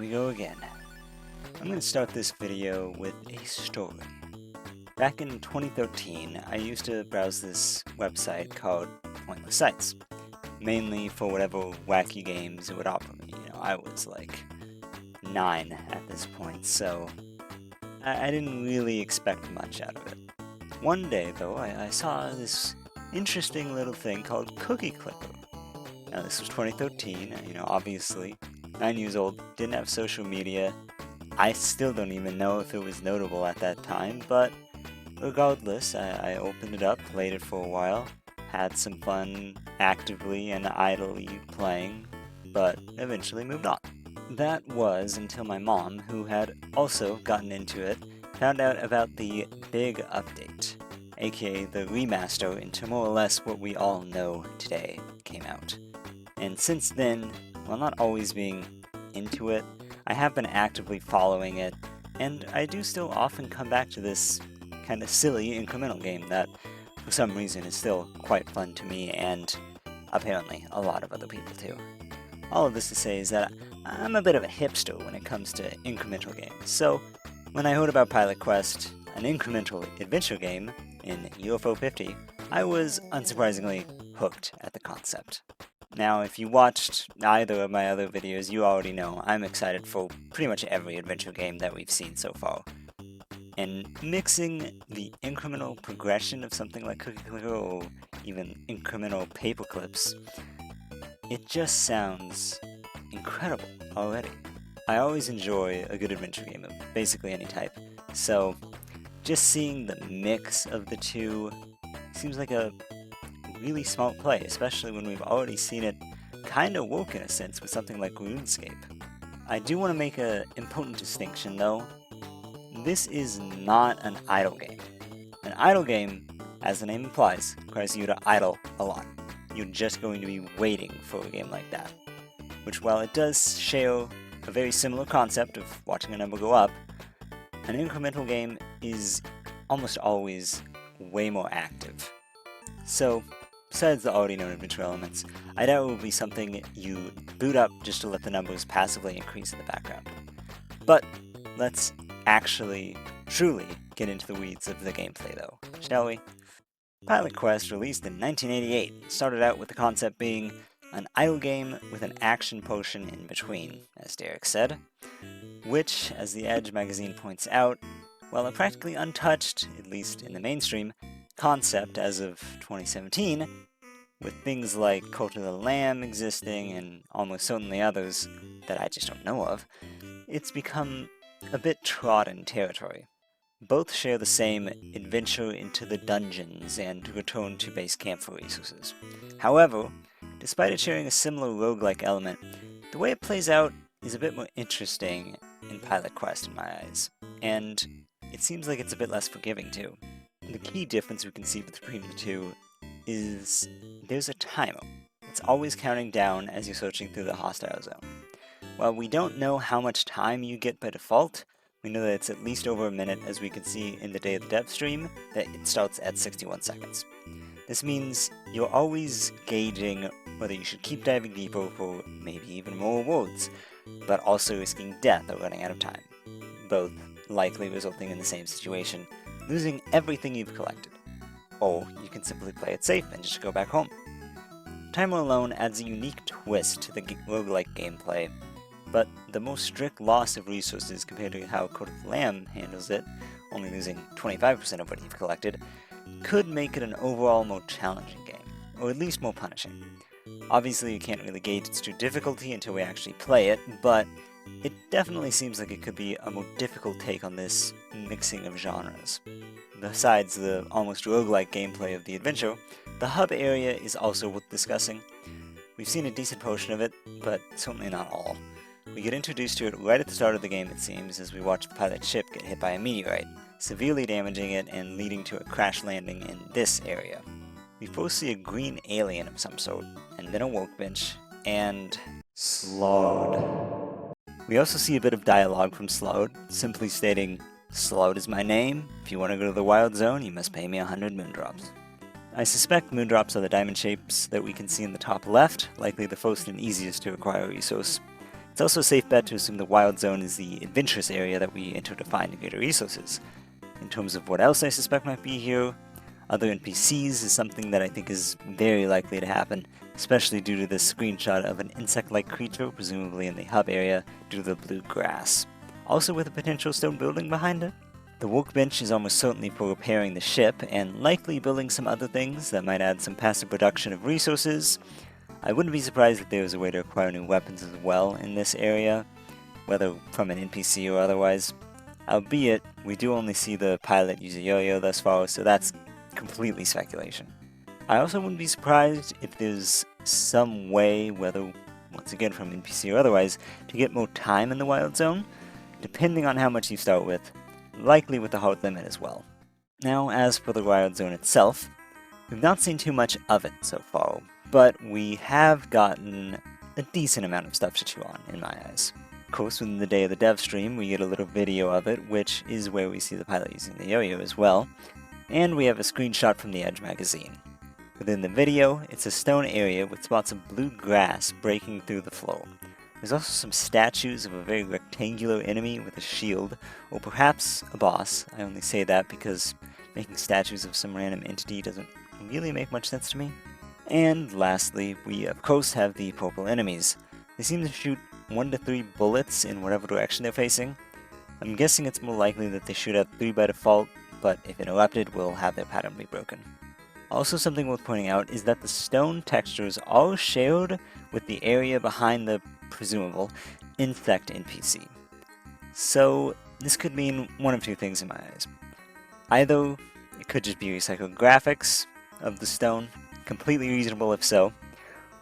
we go again. I'm going to start this video with a story. Back in 2013, I used to browse this website called Pointless Sites, mainly for whatever wacky games it would offer me. I was like 9 at this point, so I didn't really expect much out of it. One day, though, I saw this interesting little thing called Cookie Clicker. Now, this was 2013, obviously, 9 years old, didn't have social media. I still don't even know if it was notable at that time, but regardless, I opened it up, played it for a while, had some fun actively and idly playing, but eventually moved on. That was until my mom, who had also gotten into it, found out about the big update, aka the remaster into more or less what we all know today, came out. And since then, while not always being into it, I have been actively following it, and I do still often come back to this kind of silly incremental game that, for some reason, is still quite fun to me and apparently a lot of other people too. All of this to say is that I'm a bit of a hipster when it comes to incremental games, so when I heard about Pilot Quest, an incremental adventure game in UFO 50, I was unsurprisingly hooked at the concept. Now, if you watched either of my other videos, you already know I'm excited for pretty much every adventure game that we've seen so far. And mixing the incremental progression of something like Cookie Clicker or even incremental paper clips, it just sounds incredible already. I always enjoy a good adventure game of basically any type, so just seeing the mix of the two seems like a really smart play, especially when we've already seen it kind of work in a sense with something like RuneScape. I do want to make an important distinction though. This is not an idle game. An idle game, as the name implies, requires you to idle a lot. You're just going to be waiting for a game like that. Which, while it does share a very similar concept of watching a number go up, an incremental game is almost always way more active. So, besides the already known adventure elements, I doubt it will be something you boot up just to let the numbers passively increase in the background. But let's actually, truly get into the weeds of the gameplay though, shall we? Pilot Quest, released in 1988, started out with the concept being an idle game with an action portion in between, as Derek said, which, as The Edge magazine points out, while a practically untouched, at least in the mainstream, concept as of 2017, with things like Cult of the Lamb existing and almost certainly others that I just don't know of, it's become a bit trodden territory. Both share the same adventure into the dungeons and return to base camp for resources. However, despite it sharing a similar roguelike element, the way it plays out is a bit more interesting in Pilot Quest in my eyes, and it seems like it's a bit less forgiving too. The key difference we can see between the two is there's a timer. It's always counting down as you're searching through the hostile zone. While we don't know how much time you get by default, we know that it's at least over a minute, as we can see in the Day of the Dev stream, that it starts at 61 seconds. This means you're always gauging whether you should keep diving deeper for maybe even more rewards, but also risking death or running out of time, both likely resulting in the same situation, losing everything you've collected. Or you can simply play it safe and just go back home. Timer alone adds a unique twist to the roguelike gameplay, but the more strict loss of resources compared to how Cult of the Lamb handles it, only losing 25% of what you've collected, could make it an overall more challenging game, or at least more punishing. Obviously you can't really gauge its true difficulty until we actually play it, but it definitely seems like it could be a more difficult take on this mixing of genres. Besides the almost roguelike gameplay of the adventure, the hub area is also worth discussing. We've seen a decent portion of it, but certainly not all. We get introduced to it right at the start of the game, it seems, as we watch the pilot ship get hit by a meteorite, severely damaging it and leading to a crash landing in this area. We first see a green alien of some sort, and then a workbench, and Slug. We also see a bit of dialogue from Slug, simply stating, "Slug is my name. If you want to go to the Wild Zone, you must pay me 100 moondrops." I suspect moondrops are the diamond shapes that we can see in the top left, likely the first and easiest to acquire resource. It's also a safe bet to assume the Wild Zone is the adventurous area that we enter to find greater resources. In terms of what else I suspect might be here, other NPCs is something that I think is very likely to happen, especially due to this screenshot of an insect-like creature, presumably in the hub area, due to the blue grass. Also with a potential stone building behind it. The workbench is almost certainly for repairing the ship, and likely building some other things that might add some passive production of resources. I wouldn't be surprised if there was a way to acquire new weapons as well in this area, whether from an NPC or otherwise. Albeit, we do only see the pilot use a yo-yo thus far, so that's completely speculation. I also wouldn't be surprised if there's some way, whether once again from NPC or otherwise, to get more time in the Wild Zone, depending on how much you start with, likely with the hard limit as well. Now, as for the Wild Zone itself, we've not seen too much of it so far, but we have gotten a decent amount of stuff to chew on, in my eyes. Of course, within the day of the dev stream, we get a little video of it, which is where we see the pilot using the yo-yo as well, and we have a screenshot from the Edge magazine. Within the video, it's a stone area with spots of blue grass breaking through the floor. There's also some statues of a very rectangular enemy with a shield, or perhaps a boss. I only say that because making statues of some random entity doesn't really make much sense to me. And lastly, we of course have the purple enemies. They seem to shoot 1 to 3 bullets in whatever direction they're facing. I'm guessing it's more likely that they shoot at 3 by default, but if interrupted, we'll have their pattern be broken. Also, something worth pointing out is that the stone textures are shared with the area behind the presumable insect NPC. So this could mean one of two things in my eyes. Either it could just be recycled graphics of the stone, completely reasonable if so,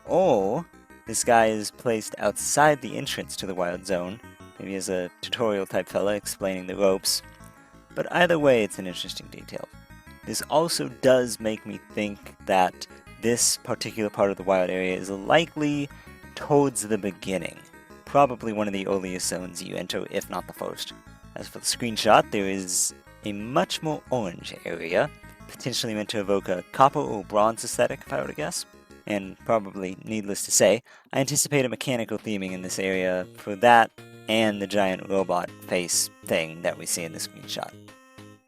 or this guy is placed outside the entrance to the Wild Zone, maybe as a tutorial type fella explaining the ropes, but either way it's an interesting detail. This also does make me think that this particular part of the wild area is likely towards the beginning, probably one of the earliest zones you enter, if not the first. As for the screenshot, there is a much more orange area, potentially meant to evoke a copper or bronze aesthetic if I were to guess. And probably, needless to say, I anticipate a mechanical theming in this area for that and the giant robot face thing that we see in the screenshot.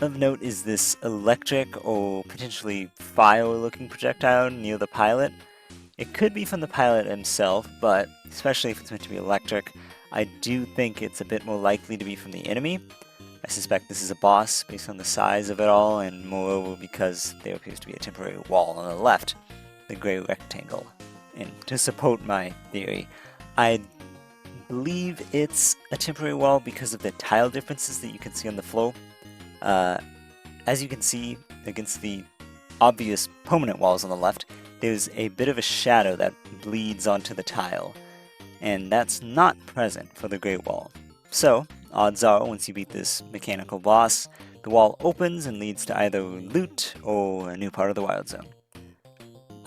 Of note is this electric or potentially fire-looking projectile near the pilot. It could be from the pilot himself, but especially if it's meant to be electric, I do think it's a bit more likely to be from the enemy. I suspect this is a boss based on the size of it all, and moreover because there appears to be a temporary wall on the left, the grey rectangle. And to support my theory, I believe it's a temporary wall because of the tile differences that you can see on the floor. As you can see against the obvious permanent walls on the left, there's a bit of a shadow that bleeds onto the tile, and that's not present for the Grey Wall. So, odds are, once you beat this mechanical boss, the wall opens and leads to either loot or a new part of the Wild Zone.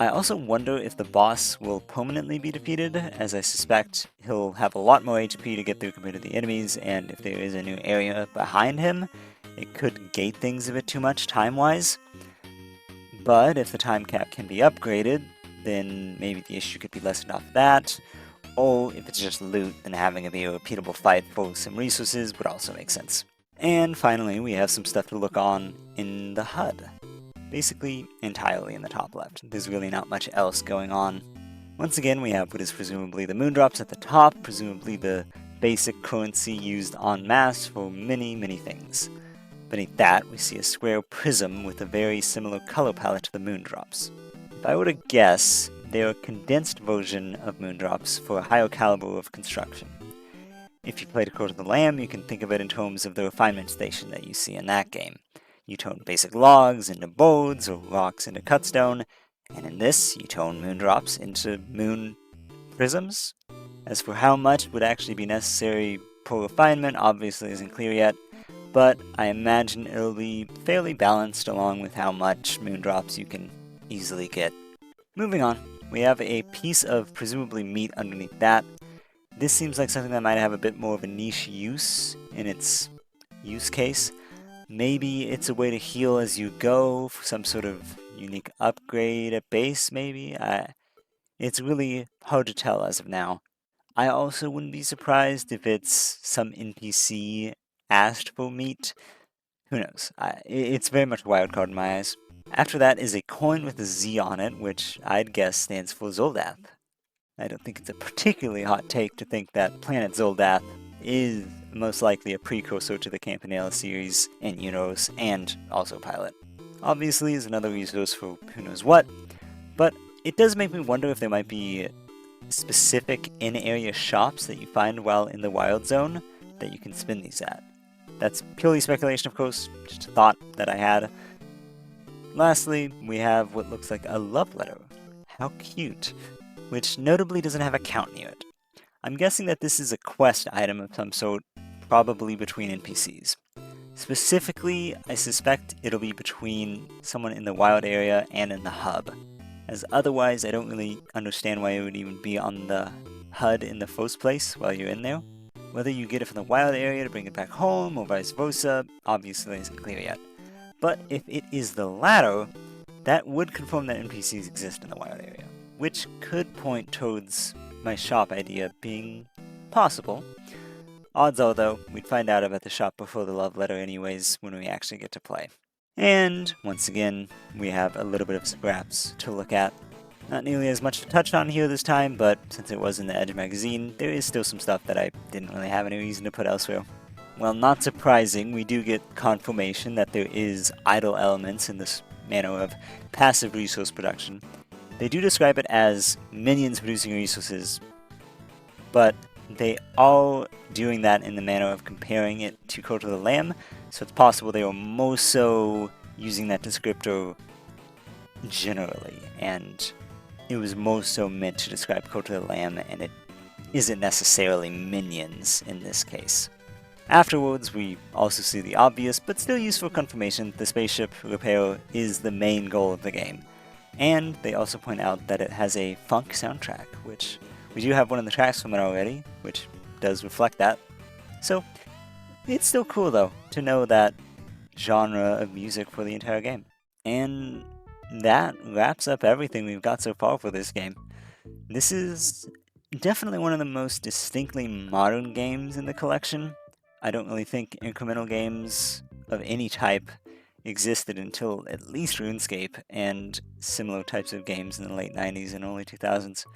I also wonder if the boss will permanently be defeated, as I suspect he'll have a lot more HP to get through compared to the enemies, and if there is a new area behind him, it could gate things a bit too much time-wise. But if the time cap can be upgraded, then maybe the issue could be lessened off that, or if it's just loot, then having it be a repeatable fight for some resources would also make sense. And finally, we have some stuff to look on in the HUD. Basically, entirely in the top left. There's really not much else going on. Once again, we have what is presumably the moondrops at the top, presumably the basic currency used en masse for many, many things. Beneath that, we see a square prism with a very similar color palette to the moondrops. If I were to guess, they're a condensed version of moondrops for a higher caliber of construction. If you played Court of the Lamb, you can think of it in terms of the refinement station that you see in that game. You turn basic logs into boards, or rocks into cutstone, and in this, you turn moondrops into moon prisms. As for how much would actually be necessary per refinement, obviously isn't clear yet, but I imagine it'll be fairly balanced along with how much moondrops you can easily get. Moving on, we have a piece of presumably meat underneath that. This seems like something that might have a bit more of a niche use in its use case. Maybe it's a way to heal as you go, for some sort of unique upgrade at base, maybe? It's really hard to tell as of now. I also wouldn't be surprised if it's some NPC asked for meat. Who knows? It's very much a wild card in my eyes. After that is a coin with a Z on it, which I'd guess stands for Zoldath. I don't think it's a particularly hot take to think that Planet Zoldath is most likely a precursor to the Campanella series in Unos and also Pilot. Obviously is another resource for who knows what, but it does make me wonder if there might be specific in-area shops that you find while in the Wild Zone that you can spin these at. That's purely speculation, of course, just a thought that I had. Lastly, we have what looks like a love letter. How cute. Which notably doesn't have a count near it. I'm guessing that this is a quest item of some sort, probably between NPCs. Specifically, I suspect it'll be between someone in the wild area and in the hub, as otherwise I don't really understand why it would even be on the HUD in the first place while you're in there. Whether you get it from the wild area to bring it back home or vice versa, obviously isn't clear yet. But if it is the latter, that would confirm that NPCs exist in the wild area, which could point towards my shop idea being possible. Odds are, though, we'd find out about the shop before the love letter anyways when we actually get to play. And, once again, we have a little bit of scraps to look at. Not nearly as much to touch on here this time, but since it was in the Edge magazine, there is still some stuff that I didn't really have any reason to put elsewhere. Well, not surprising, we do get confirmation that there is idle elements in this manner of passive resource production. They do describe it as minions producing resources, but they are doing that in the manner of comparing it to Cult of the Lamb, so it's possible they were more so using that descriptor generally, and it was more so meant to describe Cult of the Lamb, and it isn't necessarily minions in this case. Afterwards, we also see the obvious, but still useful confirmation that the spaceship repair is the main goal of the game. And they also point out that it has a funk soundtrack, which we do have one of the tracks from it already, which does reflect that. So, it's still cool though, to know that genre of music for the entire game. And that wraps up everything we've got so far for this game. This is definitely one of the most distinctly modern games in the collection. I don't really think incremental games of any type existed until at least RuneScape and similar types of games in the late 90s and early 2000s.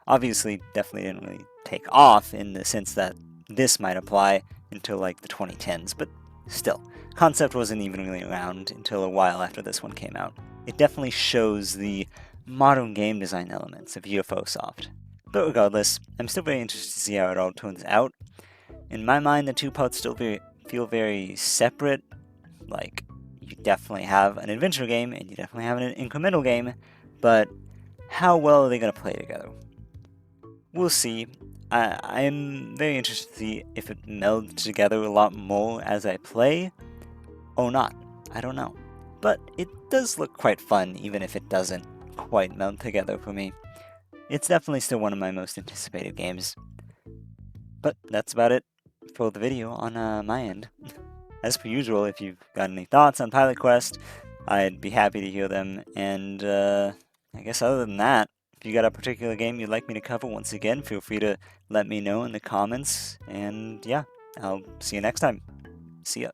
Obviously, definitely didn't really take off in the sense that this might apply until like the 2010s, but still, concept wasn't even really around until a while after this one came out. It definitely shows the modern game design elements of UFO soft. But regardless, I'm still very interested to see how it all turns out. In my mind, the two parts still feel very separate. Like, you definitely have an adventure game, and you definitely have an incremental game, but how well are they going to play together? We'll see. I'm very interested to see if it melds together a lot more as I play, or not. I don't know. But it does look quite fun, even if it doesn't quite meld together for me. It's definitely still one of my most anticipated games. But that's about it for the video on my end. As per usual, if you've got any thoughts on Pilot Quest, I'd be happy to hear them. And I guess other than that, if you got a particular game you'd like me to cover, once again, feel free to let me know in the comments. And yeah, I'll see you next time. See ya.